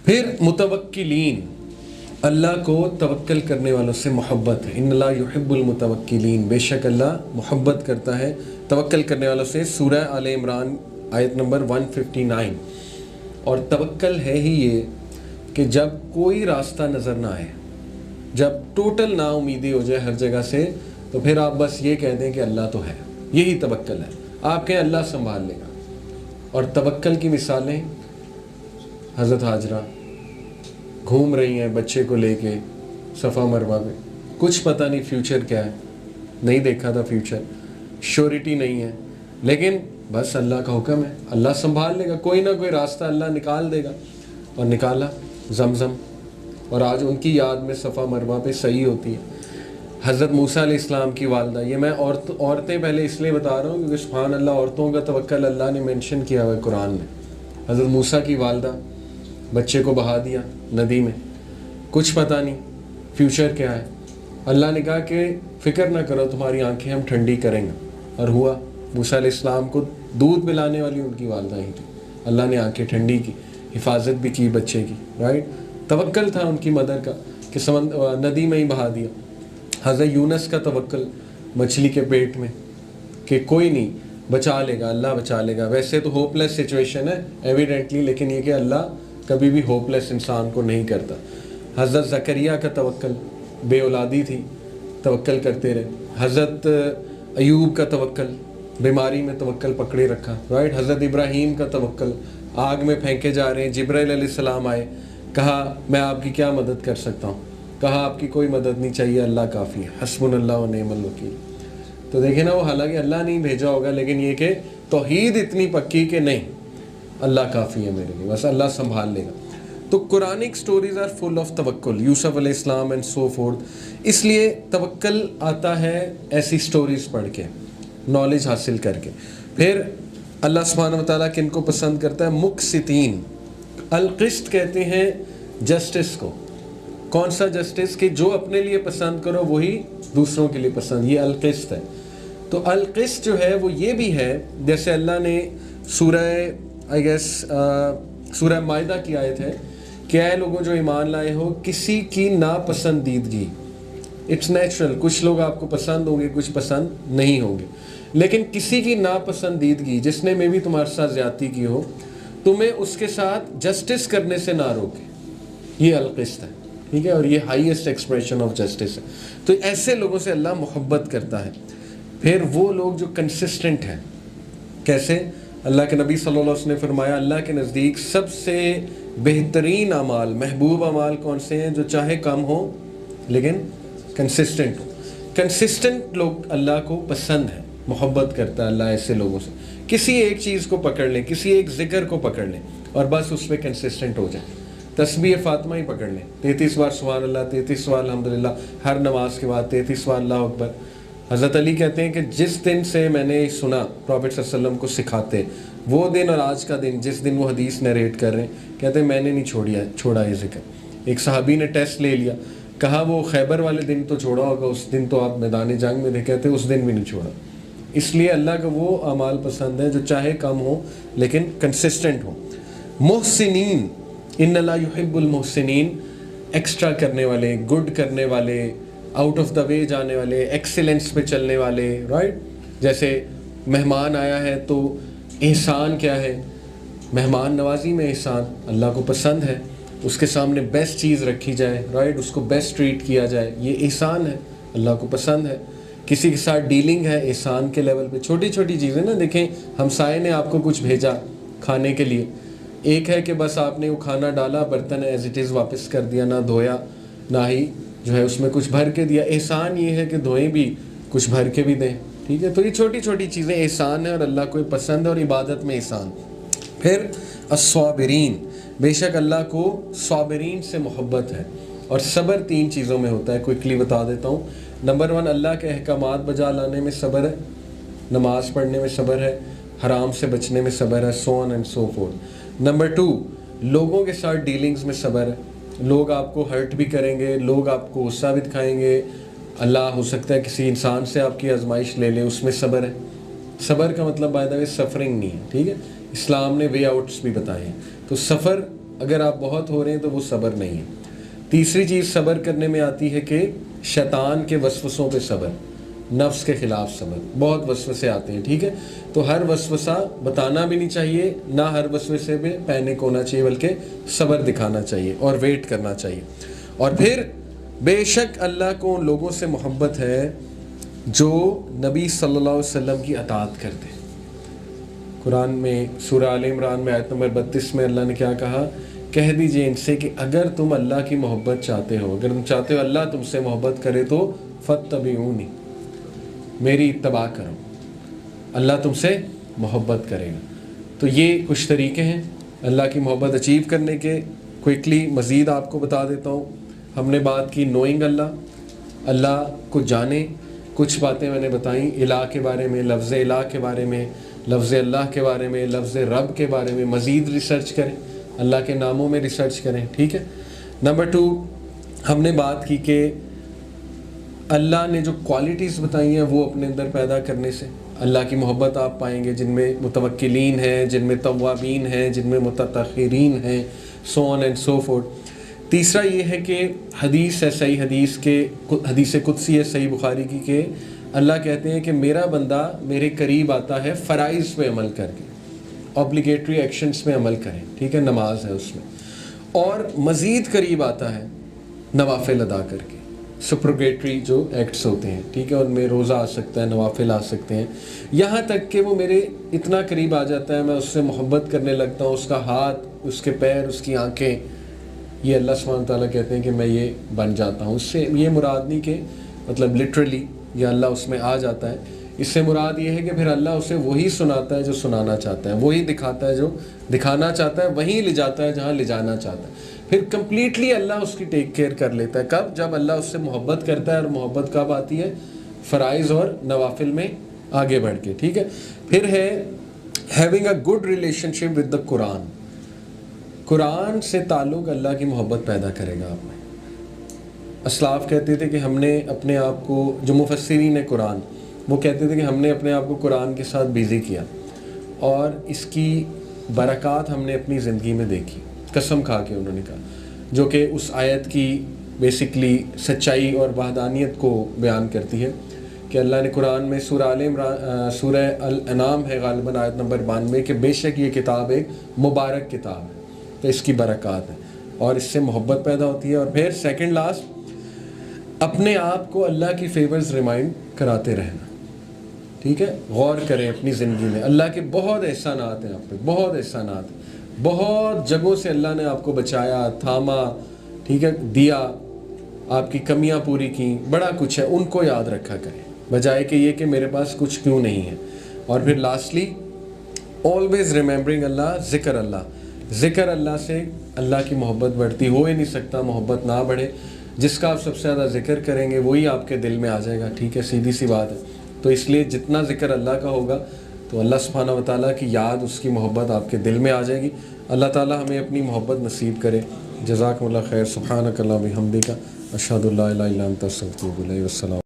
پھر متوکلین، اللہ کو توکل کرنے والوں سے محبت ہے. ان اللہ یحب المتوکلین، بے شک اللہ محبت کرتا ہے توکل کرنے والوں سے. سورہ آل عمران آیت نمبر 159. اور توکل ہے ہی یہ کہ جب کوئی راستہ نظر نہ آئے، جب ٹوٹل نا امیدی ہو جائے ہر جگہ سے، تو پھر آپ بس یہ کہہ دیں کہ اللہ تو ہے. یہی توکل ہے. آپ کہیں اللہ سنبھال لے گا. اور توکل کی مثالیں، حضرت حاجرہ گھوم رہی ہیں بچے کو لے کے صفا مروہ پہ، کچھ پتہ نہیں فیوچر کیا ہے، نہیں دیکھا تھا فیوچر، شیورٹی نہیں ہے، لیکن بس اللہ کا حکم ہے، اللہ سنبھال لے گا، کوئی نہ کوئی راستہ اللہ نکال دے گا. اور نکالا زمزم. اور آج ان کی یاد میں صفا مروہ پہ صحیح ہوتی ہے. حضرت موسیٰ علیہ السلام کی والدہ، یہ میں عورتیں پہلے اس لیے بتا رہا ہوں کیونکہ سبحان اللہ عورتوں کا توکل اللہ نے مینشن کیا ہوا ہے قرآن میں. حضرت موسیٰ کی والدہ بچے کو بہا دیا ندی میں، کچھ پتہ نہیں فیوچر کیا ہے. اللہ نے کہا کہ فکر نہ کرو، تمہاری آنکھیں ہم ٹھنڈی کریں گے. اور ہوا. موسیٰ علیہ السلام کو دودھ پلانے والی ان کی والدہ ہی تھی، اللہ نے آنکھیں ٹھنڈی کی، حفاظت بھی کی بچے کی. رائٹ، توکل تھا ان کی مدر کا کہ ندی میں ہی بہا دیا. حضرت یونس کا توکل مچھلی کے پیٹ میں کہ کوئی نہیں، بچا لے گا، اللہ بچا لے گا. ویسے تو ہوپ لیس سچویشن ہے ایویڈنٹلی، لیکن یہ کہ اللہ کبھی بھی ہوپ لیس انسان کو نہیں کرتا. حضرت زکریہ کا توکل، بے اولادی تھی، توکل کرتے رہے. حضرت ایوب کا توکل، بیماری میں توکل پکڑے رکھا. رائٹ. حضرت ابراہیم کا توکل، آگ میں پھینکے جا رہے ہیں، جبرائیل علیہ السلام آئے، کہا میں آپ کی کیا مدد کر سکتا ہوں؟ کہا آپ کی کوئی مدد نہیں چاہیے، اللہ کافی ہے، حسبنا اللہ و نعم الوکیل. تو دیکھیں نا، وہ حالانکہ اللہ نہیں بھیجا ہوگا، لیکن یہ کہ توحید اتنی پکی کہ نہیں، اللہ کافی ہے میرے لیے، بس اللہ سنبھال لے گا. تو Quranic stories are full of توکل، یوسف علیہ السلام اینڈ سو فورتھ. اس لیے توکل آتا ہے ایسی سٹوریز پڑھ کے، نالج حاصل کر کے. پھر اللہ سبحانہ و تعالیٰ کن کو پسند کرتا ہے؟ مقسطین. القسط کہتے ہیں جسٹس کو. کون سا جسٹس؟ کہ جو اپنے لیے پسند کرو وہی دوسروں کے لیے پسند، یہ القسط ہے. تو القسط جو ہے وہ یہ بھی ہے، جیسے اللہ نے سورہ مائدہ کی آیت ہے کہ اے لوگوں جو ایمان لائے ہو، کسی کی ناپسندیدگی، اٹس نیچرل، کچھ لوگ آپ کو پسند ہوں گے، کچھ پسند نہیں ہوں گے، لیکن کسی کی ناپسندیدگی، جس نے میں بھی تمہارے ساتھ زیادتی کی ہو، تمہیں اس کے ساتھ جسٹس کرنے سے نہ روکے. یہ القسط ہے. ٹھیک ہے، اور یہ ہائیسٹ ایکسپریشن آف جسٹس ہے. تو ایسے لوگوں سے اللہ محبت کرتا ہے. پھر وہ لوگ جو کنسسٹنٹ ہیں. کیسے؟ اللہ کے نبی صلی اللہ علیہ وسلم نے فرمایا اللہ کے نزدیک سب سے بہترین اعمال، محبوب اعمال کون سے ہیں؟ جو چاہے کم ہو لیکن کنسسٹنٹ ہو. کنسسٹنٹ لوگ اللہ کو پسند ہیں، محبت کرتا ہے اللہ ایسے لوگوں سے. کسی ایک چیز کو پکڑ لیں، کسی ایک ذکر کو پکڑ لیں اور بس اس پہ کنسسٹنٹ ہو جائیں. تسبیح فاطمہ ہی پکڑ لیں، 33 بار سبحان اللہ، 33 بار الحمدللہ، ہر نماز کے بعد 33 بار اللہ اکبر. حضرت علی کہتے ہیں کہ جس دن سے میں نے سنا پروفیٹ صلی اللہ علیہ وسلم کو سکھاتے، وہ دن اور آج کا دن، جس دن وہ حدیث نریٹ کر رہے ہیں، کہتے ہیں میں نے نہیں چھوڑا یہ ذکر. ایک صحابی نے ٹیسٹ لے لیا، کہا وہ خیبر والے دن تو چھوڑا ہوگا، اس دن تو آپ میدان جنگ میں تھے، کہتے اس دن بھی نہیں چھوڑا. اس لیے اللہ کا وہ اعمال پسند ہے جو چاہے کم ہو لیکن کنسسٹنٹ ہو. محسنین، ان اللہ یحب المحسنین، ایکسٹرا کرنے والے، گڈ کرنے والے، آؤٹ آف دا وے جانے والے، ایکسیلنس پہ چلنے والے. رائٹ. جیسے مہمان آیا ہے تو احسان کیا ہے؟ مہمان نوازی میں احسان اللہ کو پسند ہے. اس کے سامنے بیسٹ چیز رکھی جائے، رائٹ، اس کو بیسٹ ٹریٹ کیا جائے، یہ احسان ہے، اللہ کو پسند ہے. کسی کے ساتھ ڈیلنگ ہے احسان کے لیول پہ. چھوٹی چھوٹی چیزیں نا، دیکھیں ہمسائے نے آپ کو کچھ بھیجا کھانے کے لیے، ایک ہے کہ بس آپ نے وہ کھانا ڈالا، برتن ایز اٹ از واپس کر دیا، نہ دھویا، نہ ہی جو ہے اس میں کچھ بھر کے دیا. احسان یہ ہے کہ دھوئیں بھی، کچھ بھر کے بھی دیں. ٹھیک ہے، تو یہ چھوٹی چھوٹی چیزیں احسان ہے اور اللہ کو پسند ہے، اور عبادت میں احسان. پھر الصابرین، بے شک اللہ کو صابرین سے محبت ہے. اور صبر 3 چیزوں میں ہوتا ہے، کوئکلی بتا دیتا ہوں. نمبر 1، اللہ کے احکامات بجا لانے میں صبر ہے، نماز پڑھنے میں صبر ہے، حرام سے بچنے میں صبر ہے، so on and so forth. Number 2، لوگوں کے ساتھ ڈیلنگز میں صبر ہے. لوگ آپ کو ہرٹ بھی کریں گے، لوگ آپ کو غصہ بھی دکھائیں گے، اللہ ہو سکتا ہے کسی انسان سے آپ کی آزمائش لے لے، اس میں صبر ہے. صبر کا مطلب بائی دا وے سفرنگ نہیں ہے. ٹھیک ہے، اسلام نے وے آؤٹس بھی بتائے ہیں. تو سفر اگر آپ بہت ہو رہے ہیں تو وہ صبر نہیں ہے. تیسری چیز صبر کرنے میں آتی ہے کہ شیطان کے وسوسوں پہ صبر, نفس کے خلاف صبر. بہت وسوسے آتے ہیں, ٹھیک ہے, تو ہر وسوسہ بتانا بھی نہیں چاہیے, نہ ہر وسوسے پہ پینک ہونا چاہیے, بلکہ صبر دکھانا چاہیے اور ویٹ کرنا چاہیے. اور پھر بے شک اللہ کو ان لوگوں سے محبت ہے جو نبی صلی اللہ علیہ وسلم کی اطاعت کرتے ہیں. قرآن میں سورہ آل عمران میں آیت نمبر 32 میں اللہ نے کیا کہا, کہہ دیجئے ان سے کہ اگر تم اللہ کی محبت چاہتے ہو, اگر تم چاہتے ہو اللہ تم سے محبت کرے تو فاتبعونی, میری اتباع کرو, اللہ تم سے محبت کرے گا. تو یہ کچھ طریقے ہیں اللہ کی محبت اچیو کرنے کے. کوئکلی مزید آپ کو بتا دیتا ہوں. ہم نے بات کی نوئنگ اللہ, اللہ کو جانیں. کچھ باتیں میں نے بتائیں الہ کے بارے میں, لفظ الہ کے بارے میں, لفظ اللہ کے بارے میں, لفظ رب کے بارے میں مزید ریسرچ کریں, اللہ کے ناموں میں ریسرچ کریں, ٹھیک ہے. نمبر 2 ہم نے بات کی کہ اللہ نے جو کوالٹیز بتائی ہیں وہ اپنے اندر پیدا کرنے سے اللہ کی محبت آپ پائیں گے, جن میں متوکلین ہیں, جن میں توابین ہیں, جن میں متطہرین ہیں, سو آن اینڈ سو فورتھ. تیسرا یہ ہے کہ حدیث ہے, صحیح حدیث قدسی ہے صحیح بخاری کی, کہ اللہ کہتے ہیں کہ میرا بندہ میرے قریب آتا ہے فرائض پہ عمل کر کے, اوبلیگیٹری ایکشنز پہ عمل کریں, ٹھیک ہے, نماز ہے اس میں, اور مزید قریب آتا ہے نوافل ادا کر کے, سپروگیٹری جو ایکٹس ہوتے ہیں, ٹھیک ہے, ان میں روزہ آ سکتا ہے, نوافل آ سکتے ہیں, یہاں تک کہ وہ میرے اتنا قریب آ جاتا ہے میں اس سے محبت کرنے لگتا ہوں, اس کا ہاتھ, اس کے پیر, اس کی آنکھیں, یہ اللہ سبحانہ وتعالیٰ کہتے ہیں کہ میں یہ بن جاتا ہوں. اس سے یہ مراد نہیں کہ مطلب لٹرلی یا اللہ اس میں آ جاتا ہے, اس سے مراد یہ ہے کہ پھر اللہ اسے وہی سناتا ہے جو سنانا چاہتا ہے, وہی دکھاتا ہے جو دکھانا چاہتا ہے, وہیں لے جاتا ہے جہاں لے جانا چاہتا ہے. پھر کمپلیٹلی اللہ اس کی ٹیک کیئر کر لیتا ہے. کب؟ جب اللہ اس سے محبت کرتا ہے, اور محبت کب آتی ہے؟ فرائض اور نوافل میں آگے بڑھ کے, ٹھیک ہے. پھر ہے having a good relationship with the Quran. قرآن سے تعلق اللہ کی محبت پیدا کرے گا آپ میں. اسلاف کہتے تھے کہ ہم نے اپنے آپ کو, جو مفسرین قرآن وہ کہتے تھے کہ ہم نے اپنے آپ کو قرآن کے ساتھ بیزی کیا, اور اس کی برکات ہم نے اپنی زندگی میں دیکھی, قسم کھا کے انہوں نے کہا, جو کہ اس آیت کی بیسکلی سچائی اور وحدانیت کو بیان کرتی ہے. کہ اللہ نے قرآن میں سورہ الانعام ہے غالباً آیت نمبر 92, کہ بے شک یہ کتاب ایک مبارک کتاب ہے, تو اس کی برکات ہے, اور اس سے محبت پیدا ہوتی ہے. اور پھر سیکنڈ لاسٹ, اپنے آپ کو اللہ کی فیورز ریمائنڈ کراتے رہنا, ٹھیک ہے. غور کریں اپنی زندگی میں, اللہ کے بہت احسانات ہیں آپ پہ, بہت احسانات, بہت جگہوں سے اللہ نے آپ کو بچایا, تھاما, ٹھیک ہے, دیا, آپ کی کمیاں پوری کی, بڑا کچھ ہے, ان کو یاد رکھا کریں, بجائے کہ یہ کہ میرے پاس کچھ کیوں نہیں ہے. اور پھر لاسٹلی آلویز ریممبرنگ اللہ, ذکر اللہ. ذکر اللہ سے اللہ کی محبت بڑھتی, ہو ہی نہیں سکتا محبت نہ بڑھے. جس کا آپ سب سے زیادہ ذکر کریں گے وہی آپ کے دل میں آ جائے گا, ٹھیک ہے, سیدھی سی بات ہے. تو اس لیے جتنا ذکر اللہ کا ہوگا تو اللہ سبحانہ وتعالیٰ کی یاد, اس کی محبت آپ کے دل میں آ جائے گی. اللہ تعالیٰ ہمیں اپنی محبت نصیب کرے. جزاکم اللہ خیر. سبحانک اللہم و بحمدک, اشہد ان لا الہ الا انت استغفرک و اتوب الیک. والسلام.